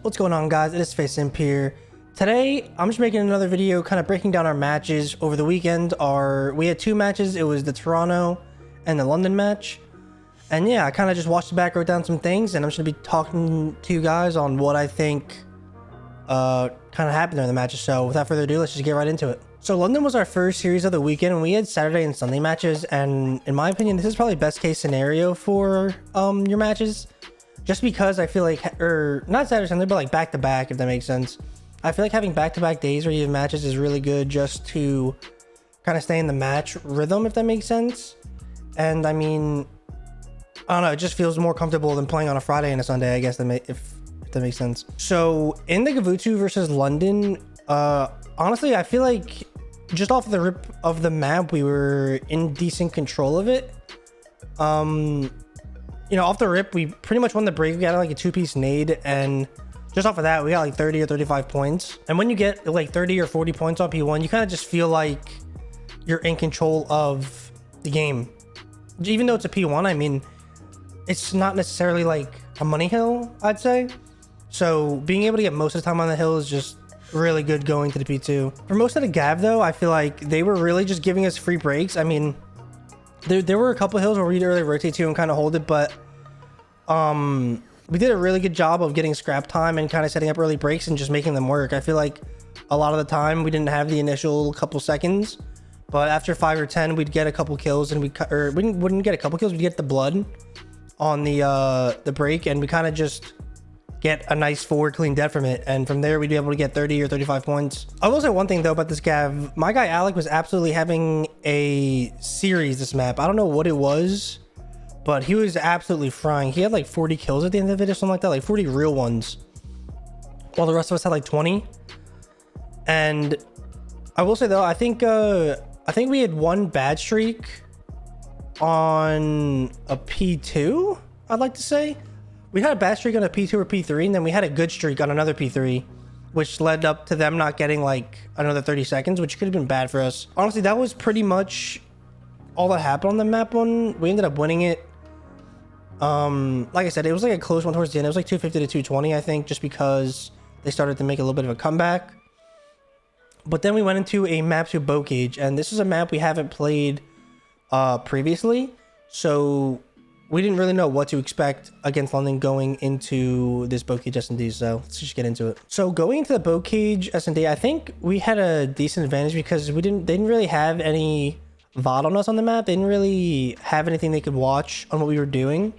What's going on, guys? It is FaZe Simp here. Today I'm just making another video kind of breaking down our matches over the weekend. We had two matches. It was the Toronto and the London match, and yeah, I kind of just watched it back, wrote down some things, and I'm just gonna be talking to you guys on what I think kind of happened during the matches. So without further ado, let's just get right into it. So London was our first series of the weekend, and we had Saturday and Sunday matches, and in my opinion, this is probably best case scenario for your matches. Just because I feel like, or not Saturday, Sunday, but like back to back, if that makes sense. I feel like having back to back days where you have matches is really good just to kind of stay in the match rhythm, if that makes sense. And I mean, I don't know, it just feels more comfortable than playing on a Friday and a Sunday, I guess, if that makes sense. So in the Gavutu versus London, honestly, I feel like just off the rip of the map, we were in decent control of it. You know, off the rip, we pretty much won the break. We got like a two-piece nade, and just off of that, we got like 30 or 35 points. And when you get like 30 or 40 points on P1, you kind of just feel like you're in control of the game. Even though it's a P1, I mean, it's not necessarily like a money hill, I'd say. So being able to get most of the time on the hill is just really good going to the P2. For most of the Gav, though, I feel like they were really just giving us free breaks. I mean, there were a couple hills where we'd really rotate to and kind of hold it, but we did a really good job of getting scrap time and kind of setting up early breaks and just making them work. I feel like a lot of the time we didn't have the initial couple seconds, but after 5 or 10, we'd get a couple kills, and we wouldn't get a couple kills, we'd get the blood on the break, and we kind of just get a nice forward clean dead from it, and from there we'd be able to get 30 or 35 points. I will say one thing though about this Gav. My guy Alec was absolutely having a series this map. I don't know what it was, but he was absolutely frying. He had like 40 kills at the end of it or something like that, like 40 real ones, while the rest of us had like 20. And I will say though, I think we had one bad streak on a P2, I'd like to say. We had a bad streak on a P2 or P3, and then we had a good streak on another P3, which led up to them not getting like another 30 seconds, which could have been bad for us. Honestly, that was pretty much all that happened on the map one. We ended up winning it. Like I said, it was like a close one towards the end. It was like 250 to 220, I think, just because they started to make a little bit of a comeback. But then we went into a map to bow cage, and this is a map we haven't played previously, so we didn't really know what to expect against London going into this bow cage S&D, so let's just get into it. So going into the bow cage S&D, I think we had a decent advantage because they didn't really have any VOD on us on the map. They didn't really have anything they could watch on what we were doing.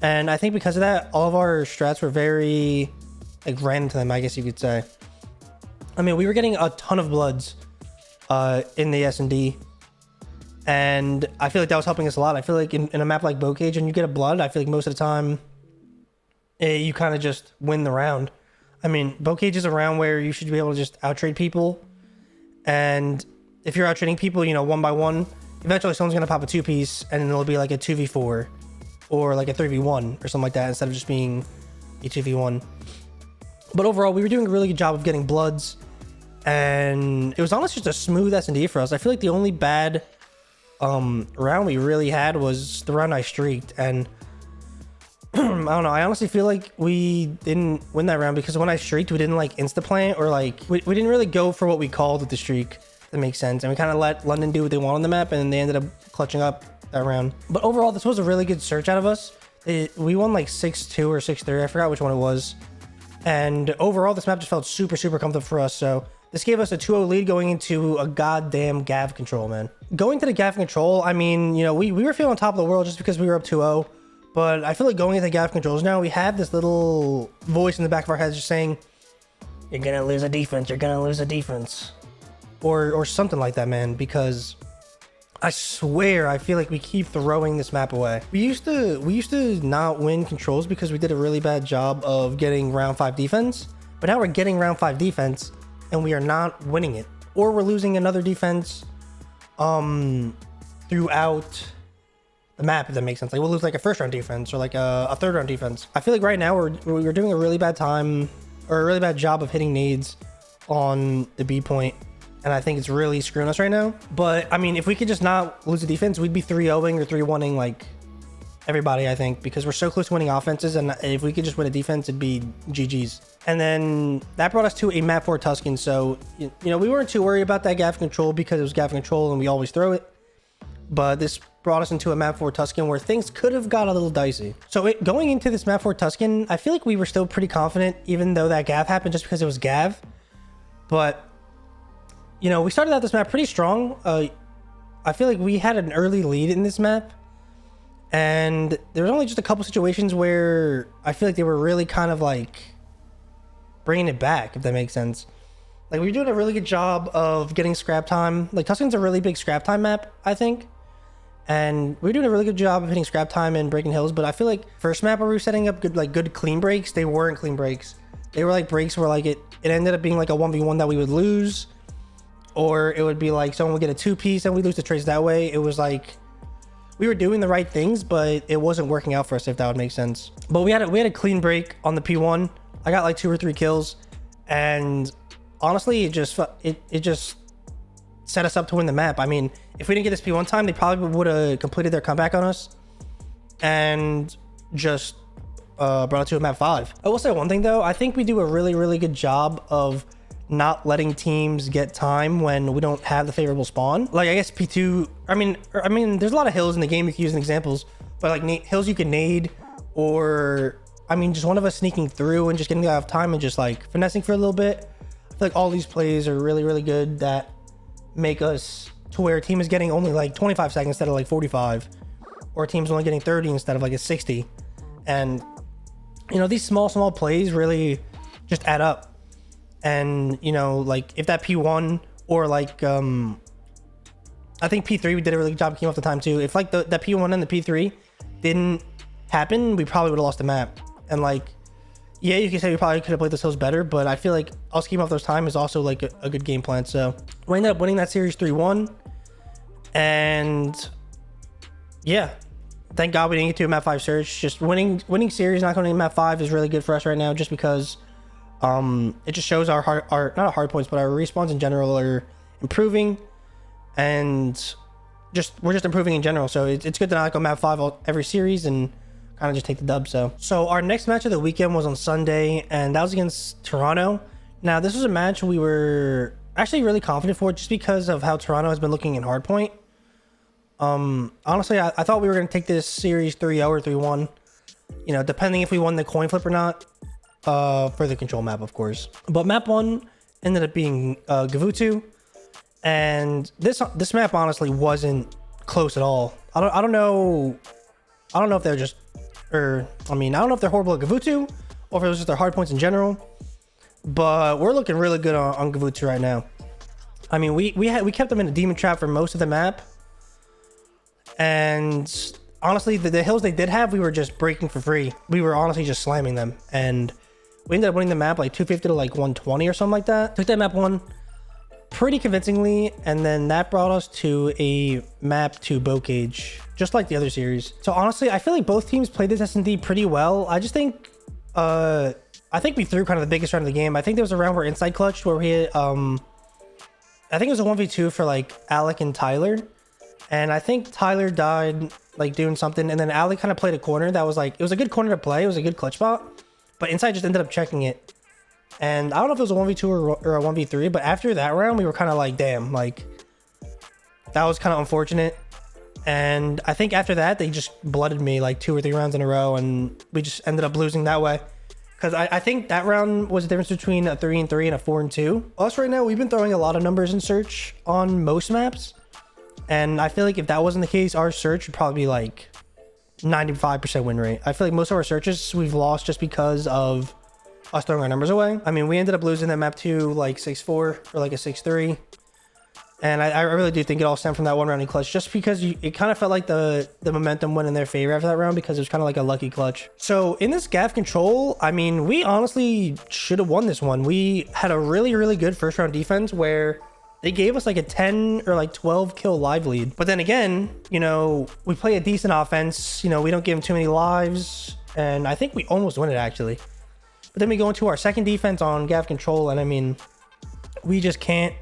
And I think because of that, all of our strats were very like random to them, I guess you could say. I mean, we were getting a ton of bloods in the S&D. And I feel like that was helping us a lot. I feel like in a map like bow cage, and you get a blood, I feel like most of the time you kind of just win the round. I mean, bow cage is a round where you should be able to just out-trade people. And if you're out-trading people, you know, one by one, eventually someone's going to pop a two-piece, and then it'll be like a 2v4 or like a 3v1 or something like that, instead of just being a 2v1. But overall, we were doing a really good job of getting bloods, and it was honestly just a smooth S&D for us. I feel like the only bad round we really had was the round I streaked, and I don't know, I honestly feel like we didn't win that round because when I streaked, we didn't like insta plant, or like we didn't really go for what we called with the streak. That makes sense. And we kind of let London do what they want on the map, and they ended up clutching up that round. But overall, this was a really good search out of us. We won like 6-2 or 6-3, I forgot which one it was. And overall, this map just felt super comfortable for us. So this gave us a 2-0 lead going into a goddamn Gav control, man. Going to the Gav control, I mean, you know, we were feeling on top of the world just because we were up 2-0. But I feel like going into the Gav controls now, we have this little voice in the back of our heads just saying, you're going to lose a defense, you're going to lose a defense. Or something like that, man, because I swear I feel like we keep throwing this map away. We used to not win controls because we did a really bad job of getting round 5 defense. But now we're getting round 5 defense, and we are not winning it, or we're losing another defense throughout the map, if that makes sense. Like we'll lose like a first round defense or like a third round defense. I feel like right now we're doing a really bad time, or a really bad job of hitting nades on the B point, and I think it's really screwing us right now. But I mean, if we could just not lose the defense, we'd be 3-0ing or 3-1ing like everybody, I think, because we're so close to winning offenses, and if we could just win a defense, it'd be GG's. And then that brought us to a map 4 Tuscan. So, you know, we weren't too worried about that gaff control because it was gaff control and we always throw it. But this brought us into a map 4 Tuscan where things could have got a little dicey. So going into this map 4 Tuscan, I feel like we were still pretty confident, even though that gaff happened just because it was gav. But, you know, we started out this map pretty strong. I feel like we had an early lead in this map. And there was only just a couple situations where I feel like they were really kind of like bringing it back, if that makes sense. Like, we were doing a really good job of getting scrap time. Like, Tuscan's a really big scrap time map, I think. And we were doing a really good job of hitting scrap time and breaking hills. But I feel like first map where we were setting up good clean breaks, they weren't clean breaks. They were like breaks where like it ended up being like a 1v1 that we would lose. Or it would be like someone would get a 2-piece and we lose the trades that way. It was like we were doing the right things, but it wasn't working out for us, if that would make sense. But we had a clean break on the P1. I got like 2 or 3 kills, and honestly, it just set us up to win the map. I mean, if we didn't get this P1 time, they probably would have completed their comeback on us and just brought it to a map 5. I will say one thing though, I think we do a really good job of not letting teams get time when we don't have the favorable spawn. Like, I guess P2, I mean there's a lot of hills in the game you can use in examples, but like hills you can nade, or I mean just one of us sneaking through and just getting out of time and just like finessing for a little bit. I feel like all these plays are really good that make us to where a team is getting only like 25 seconds instead of like 45, or a team's only getting 30 instead of like a 60. And you know, these small plays really just add up. And, you know, like if that P1 or like, I think P3, we did a really good job of keeping off the time too. If like that P1 and the P3 didn't happen, we probably would have lost the map. And like, yeah, you can say we probably could have played those hills better, but I feel like us keeping off those time is also like a good game plan. So we ended up winning that series 3-1. And yeah, thank God we didn't get to a map 5 search. Just winning series, not going to map 5 is really good for us right now, just because it just shows our not our hard points, but our respawns in general are improving, and we're just improving in general. So it's good to not go map 5 every series and kind of just take the dub. So our next match of the weekend was on Sunday, and that was against Toronto. Now, this was a match we were actually really confident for, just because of how Toronto has been looking in hardpoint. Honestly, I thought we were going to take this series 3-0 or 3-1, you know, depending if we won the coin flip or not. For the control map, of course. But map 1 ended up being Gavutu, and this map honestly wasn't close at all. I don't know if they're just, or I mean, I don't know if they're horrible at Gavutu or if it was just their hard points in general. But we're looking really good on Gavutu right now. I mean, we kept them in a demon trap for most of the map, and honestly, the hills they did have, we were just breaking for free. We were honestly just slamming them, and we ended up winning the map like 250 to like 120 or something like that. Took that map 1 pretty convincingly, and then that brought us to a map 2 bow cage, just like the other series. So honestly, I feel like both teams played this S&D pretty well. I just think, I think we threw kind of the biggest round of the game. I think there was a round where inside clutched where we hit, I think it was a 1v2 for like Alec and Tyler. And I think Tyler died like doing something, and then Alec kind of played a corner that was like, it was a good corner to play. It was a good clutch spot. But inside just ended up checking it. And I don't know if it was a 1v2 or a 1v3, but after that round, we were kind of like, damn, like, that was kind of unfortunate. And I think after that, they just blooded me like 2 or 3 rounds in a row, and we just ended up losing that way. Because I think that round was the difference between a 3-3 and a 4-2. Us right now, we've been throwing a lot of numbers in search on most maps. And I feel like if that wasn't the case, our search would probably be like 95% win rate. I feel like most of our searches we've lost just because of us throwing our numbers away. I mean, we ended up losing that map 2 like 6-4 or like a 6-3. And I really do think it all stemmed from that one round in clutch, just because it kind of felt like the momentum went in their favor after that round, because it was kind of like a lucky clutch. So in this gaff control, I mean, we honestly should have won this one. We had a really good first round defense where they gave us like a 10 or like 12 kill live lead. But then again, you know, we play a decent offense. You know, we don't give them too many lives, and I think we almost win it actually. But then we go into our second defense on gaff control, and I mean, we just can't.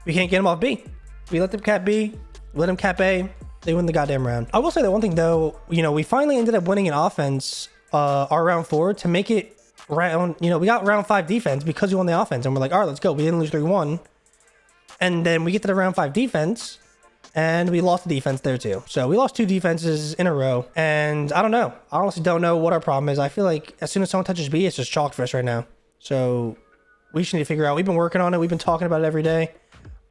We can't get them off B. We let them cap B, let them cap A, They win the goddamn round. I will say that one thing though, you know, we finally ended up winning an offense, our round 4 to make it round, you know, we got round 5 defense because we won the offense and we're like, all right, let's go. We didn't lose 3-1. And then we get to the round 5 defense and we lost the defense there too. So we lost 2 defenses in a row. And I don't know. I honestly don't know what our problem is. I feel like as soon as someone touches B, it's just chalk for us right now. So we just need to figure out. We've been working on it. We've been talking about it every day.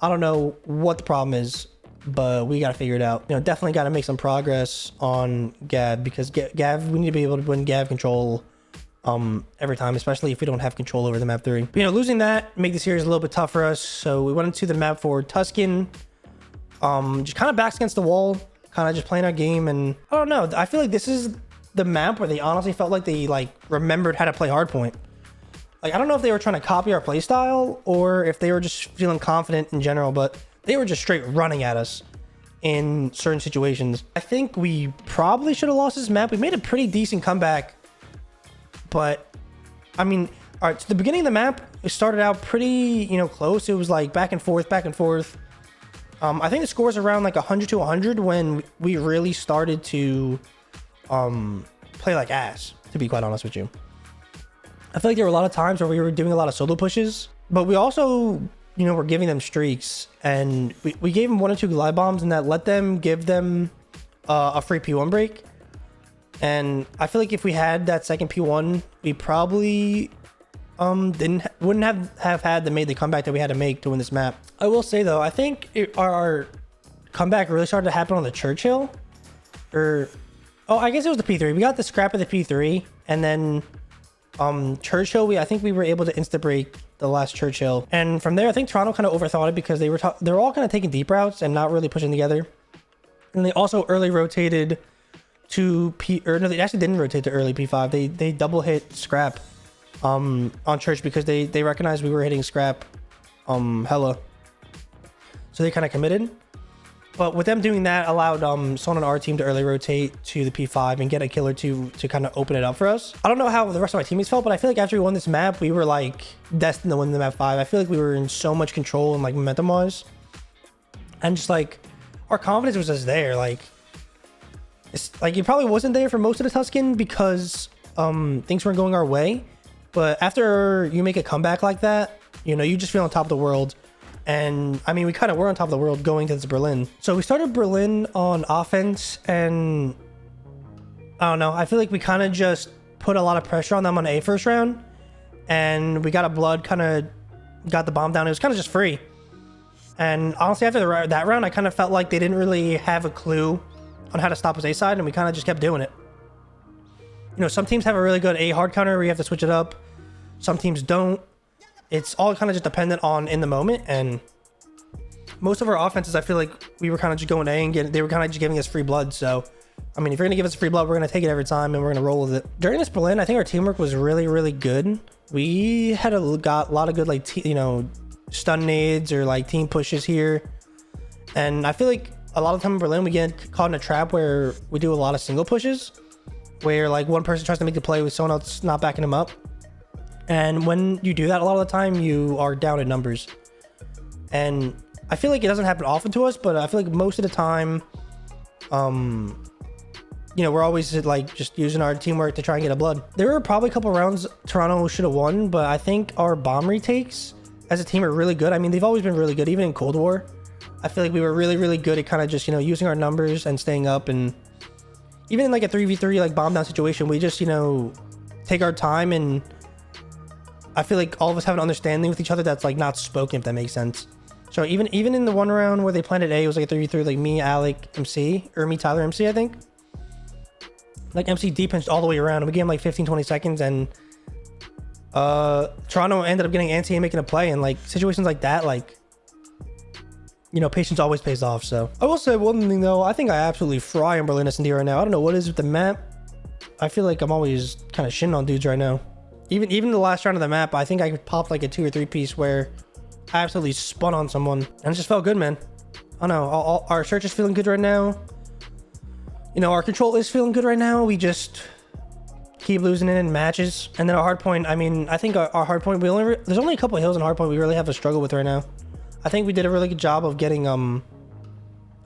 I don't know what the problem is, but we got to figure it out. You know, definitely got to make some progress on Gav, because Gav, we need to be able to win Gav control every time, especially if we don't have control over the map 3. But, you know, losing that make the series a little bit tough for us. So we went into the map 4 Tuscan, just kind of backs against the wall, kind of just playing our game. And I don't know, I feel like this is the map where they honestly felt like they like remembered how to play hardpoint. Like, I don't know if they were trying to copy our playstyle or if they were just feeling confident in general, but they were just straight running at us in certain situations. I think we probably should have lost this map. We made a pretty decent comeback, but I mean, all right, so the beginning of the map, it started out pretty, you know, close. It was like back and forth, back and forth. I think the score was around like 100 to 100 when we really started to play like ass, to be quite honest with you. I feel like there were a lot of times where we were doing a lot of solo pushes, but we also, you know, were giving them streaks, and we gave them 1 or 2 glide bombs, and that let them give them a free P1 break. And I feel like if we had that second P1, we probably wouldn't have had to make the comeback that we had to make to win this map. I will say though, I think our comeback really started to happen on the Churchill, or I guess it was the P3. We got the scrap of the P3, and then Churchill, I think we were able to insta break the last Churchill, and from there I think Toronto kind of overthought it because they were all kind of taking deep routes and not really pushing together. And they also early rotated to they actually didn't rotate to early P5. They double hit scrap on Church because they recognized we were hitting scrap hella, so they kind of committed. But with them doing that, allowed someone on our team to early rotate to the P5 and get a kill or 2 to kind of open it up for us. I don't know how the rest of my teammates felt, but I feel like after we won this map, we were like destined to win the map 5. I feel like we were in so much control and like momentum wise, and just like our confidence was just there. Like, it's like it probably wasn't there for most of the Tuscan because things weren't going our way. But after you make a comeback like that, you know, you just feel on top of the world. And I mean, we kind of were on top of the world going to this Berlin. So we started Berlin on offense, and I don't know, I feel like we kind of just put a lot of pressure on them on A first round, and we got a blood, kind of got the bomb down. It was kind of just free. And honestly, after that round, I kind of felt like they didn't really have a clue on how to stop us A side, and we kind of just kept doing it. You know, some teams have a really good A hard counter where you have to switch it up. Some teams don't. It's all kind of just dependent on in the moment, and most of our offenses, I feel like we were kind of just going A and they were kind of just giving us free blood. So, I mean, if you're going to give us free blood, we're going to take it every time and we're going to roll with it. During this Berlin, I think our teamwork was really, really good. We had got a lot of good, like, you know, stun nades or like team pushes here. And I feel like a lot of time in Berlin, we get caught in a trap where we do a lot of single pushes, where like one person tries to make the play with someone else not backing him up. And when you do that, a lot of the time you are down in numbers. And I feel like it doesn't happen often to us, but I feel like most of the time, you know, we're always like just using our teamwork to try and get a blood. There were probably a couple rounds Toronto should have won, but I think our bomb retakes as a team are really good. I mean, they've always been really good, even in Cold War. I feel like we were really, really good at kind of just, you know, using our numbers and staying up. And even in like a 3v3 like bomb down situation, we just, you know, take our time, and I feel like all of us have an understanding with each other that's like not spoken, if that makes sense. So even in the one round where they planted A, it was like a 3v3, like me, Alec, MC, or me, Tyler, MC, I think. Like MC D-pinched all the way around, and we gave him like 15-20 seconds, and Toronto ended up getting anti and making a play. And like situations like that, like, you know, patience always pays off. So I will say one thing though, I think I absolutely fry on Berlin S&D right now. I don't know what it is with the map. I feel like I'm always kind of shitting on dudes right now. Even the last round of the map, I think I popped like a 2 or 3 piece where I absolutely spun on someone, and it just felt good, man. I don't know, our search is feeling good right now. You know, our control is feeling good right now. We just keep losing it in matches. And then our hard point, I mean, I think our hard point, there's only a couple of hills in hard point we really have a struggle with right now. I think we did a really good job of getting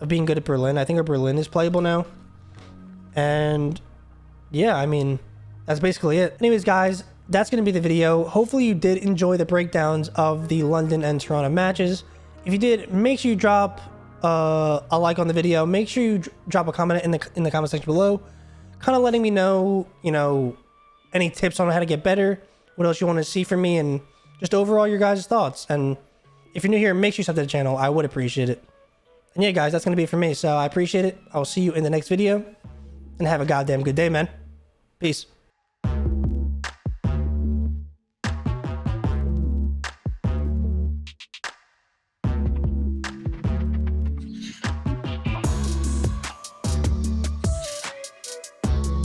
of being good at Berlin. I think our Berlin is playable now. And yeah, I mean, that's basically it. Anyways, guys, that's going to be the video. Hopefully you did enjoy the breakdowns of the London and Toronto matches. If you did, make sure you drop a like on the video. Make sure you drop a comment in the comment section below, kind of letting me know, you know, any tips on how to get better, what else you want to see from me, and just overall your guys' thoughts. And if you're new here, make sure you sub to the channel. I would appreciate it. And yeah, guys, that's going to be it for me. So I appreciate it. I'll see you in the next video. And have a goddamn good day, man. Peace.